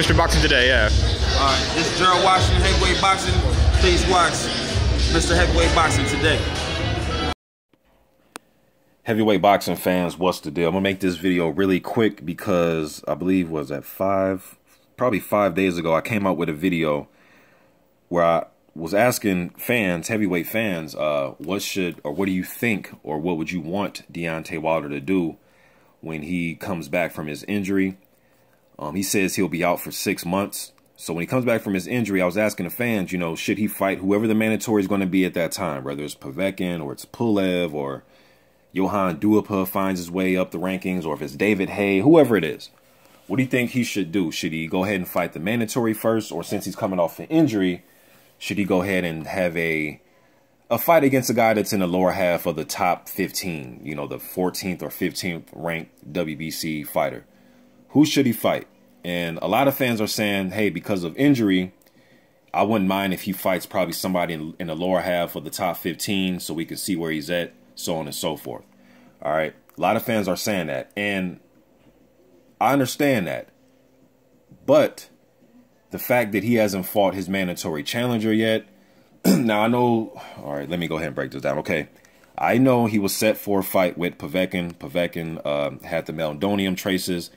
Mr. Boxing Today, yeah. This is Gerald Washington, Heavyweight Boxing. Please watch Mr. Heavyweight Boxing Today. Heavyweight boxing fans, what's the deal? I'm gonna make this video really quick because I believe probably 5 days ago, I came out with a video where I was asking fans, heavyweight fans, what do you think, or what would you want Deontay Wilder to do when he comes back from his injury? He says he'll be out for 6 months. So when he comes back from his injury, I was asking the fans, should he fight whoever the mandatory is going to be at that time, whether it's Povetkin or it's Pulev or Johan Duhaupas finds his way up the rankings, or if it's David Haye, whoever it is. What do you think he should do? Should he go ahead and fight the mandatory first, or since he's coming off an injury, should he go ahead and have a fight against a guy that's in the lower half of the top 15, the 14th or 15th ranked WBC fighter? Who should he fight? And a lot of fans are saying, hey, because of injury, I wouldn't mind if he fights probably somebody in the lower half of the top 15 so we can see where he's at, so on and so forth. All right. A lot of fans are saying that, and I understand that. But the fact that he hasn't fought his mandatory challenger yet, now I know, all right, let me go ahead and break this down. Okay. I know he was set for a fight with Povetkin. Povetkin had the meldonium traces.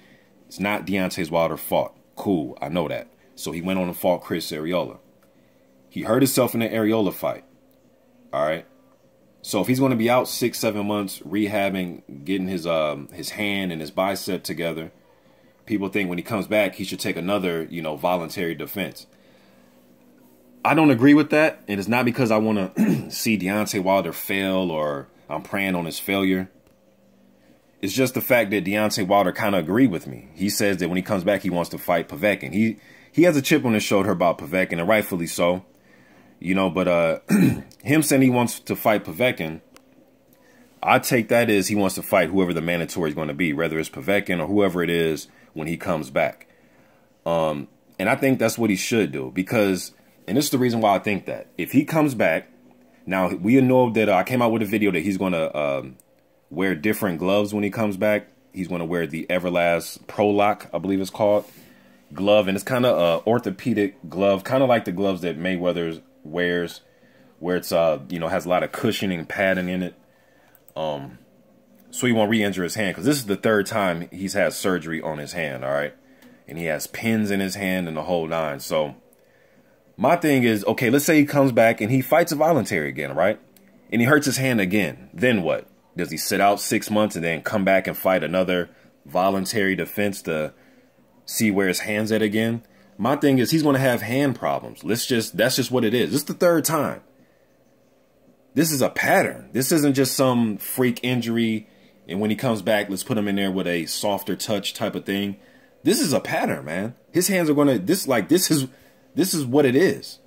It's not Deontay Wilder fought. Cool. I know that. So he went on and fought Chris ARREOLA. He hurt himself in the ARREOLA fight. All right. So if he's going to be out 6-7 months rehabbing, getting his hand and his bicep together, people think when he comes back he should take another, voluntary defense. I don't agree with that, and it's not because I want to see Deontay Wilder fail or I'm preying on his failure. It's just the fact that Deontay Wilder kind of agreed with me. He says that when he comes back he wants to fight Povetkin. He has a chip on his shoulder about Povetkin, and rightfully so. But him saying he wants to fight Povetkin, I take that as he wants to fight whoever the mandatory is going to be, whether it's Povetkin or whoever it is when he comes back. And I think that's what he should do, because, and this is the reason why I think that, if he comes back, now we know that I came out with a video that he's going to wear different gloves when he comes back. He's going to wear the Everlast Pro Lock, I believe it's called, glove, and it's kind of a orthopedic glove, kind of like the gloves that Mayweather wears, where it's has a lot of cushioning padding in it, so he won't re-injure his hand, because this is the 3rd time he's had surgery on his hand. All right, and he has pins in his hand and the whole nine. So my thing is, okay, let's say he comes back and he fights a voluntary again, right, and he hurts his hand again. Then what? Does he sit out 6 months and then come back and fight another voluntary defense to see where his hand's at again? My thing is, he's going to have hand problems. That's just what it is. This is the 3rd time. This is a pattern. This isn't just some freak injury, and when he comes back, let's put him in there with a softer touch type of thing. This is a pattern, man. His hands are going to, this is what it is.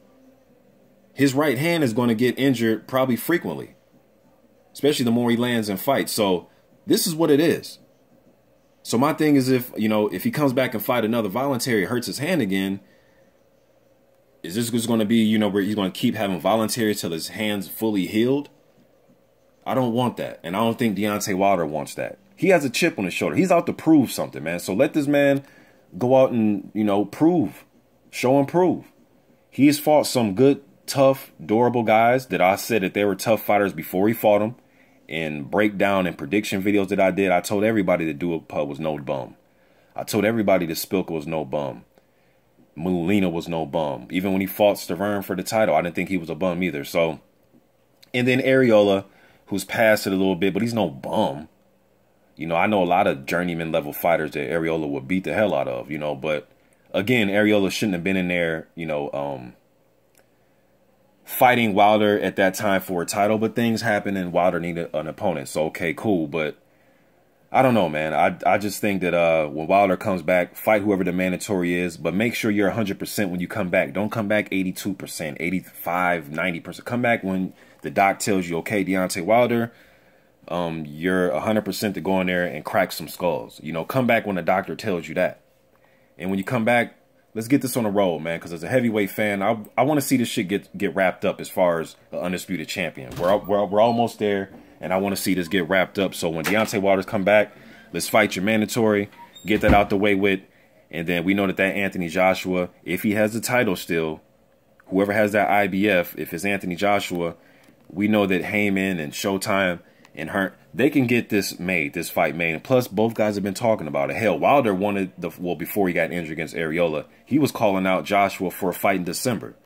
His right hand is going to get injured probably frequently, especially the more he lands in fights. So this is what it is. So my thing is, if he comes back and fight another voluntary, hurts his hand again, is this just going to be, where he's going to keep having voluntary till his hand's fully healed? I don't want that. And I don't think Deontay Wilder wants that. He has a chip on his shoulder. He's out to prove something, man. So let this man go out and, prove, show and prove. He's fought some good, tough, durable guys that I said that they were tough fighters before he fought them. And breakdown and prediction videos that I did, I told everybody that Duhaupas was no bum. I told everybody that Spilka was no bum. Molina was no bum. Even when he fought Stavern for the title, I didn't think he was a bum either. So, and then ARREOLA, who's passed it a little bit, but he's no bum. I know a lot of journeyman level fighters that ARREOLA would beat the hell out of, but again, ARREOLA shouldn't have been in there, fighting Wilder at that time for a title, but things happened and Wilder needed an opponent. So, okay, cool. But I don't know, man. I just think that when Wilder comes back, fight whoever the mandatory is, but make sure you're 100% when you come back. Don't come back 82%, 85, 90%. Come back when the doc tells you, okay, Deontay Wilder, you're 100% to go in there and crack some skulls. Come back when the doctor tells you that. And when you come back, let's get this on the road, man, because as a heavyweight fan, I want to see this shit get wrapped up as far as the undisputed champion. We're almost there, and I want to see this get wrapped up. So when Deontay Wilder's come back, let's fight your mandatory, get that out the way with, And then we know that Anthony Joshua, if he has the title still, whoever has that IBF, if it's Anthony Joshua, we know that Heyman and Showtime and Hearn, they can get this fight made. And plus, both guys have been talking about it. Hell, Wilder wanted before he got injured against ARREOLA, he was calling out Joshua for a fight in December.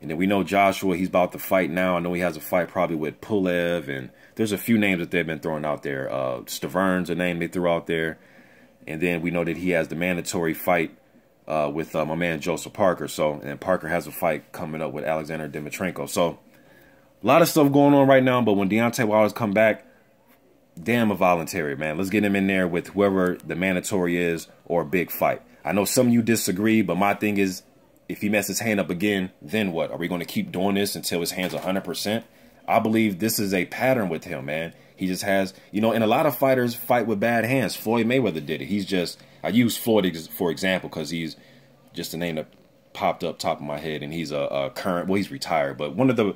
And then we know Joshua, he's about to fight now. I know he has a fight probably with Pulev, and there's a few names that they've been throwing out there. Stavern's a name they threw out there. And then we know that he has the mandatory fight with my man Joseph Parker. And Parker has a fight coming up with Alexander Dimitrenko. So a lot of stuff going on right now. But when Deontay Wilder's come back, damn a voluntary, man. Let's get him in there with whoever the mandatory is or a big fight. I know some of you disagree, but my thing is, if he messes his hand up again, then what? Are we going to keep doing this until his hand's 100%? I believe this is a pattern with him, man. He just has, you know, and a lot of fighters fight with bad hands. Floyd Mayweather did it. He's just, I use Floyd for example because he's just a name that popped up top of my head, and he's a current, well, he's retired, but one of the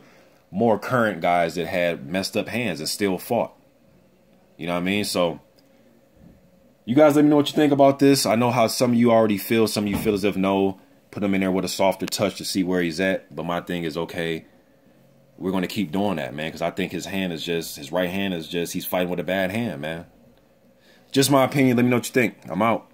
more current guys that had messed up hands and still fought. You know what I mean? So you guys let me know what you think about this. I know how some of you already feel. Some of you feel as if no, put him in there with a softer touch to see where he's at. But my thing is, okay, we're going to keep doing that, man, because I think his hand is just, his right hand is just, he's fighting with a bad hand, man. Just my opinion. Let me know what you think. I'm out.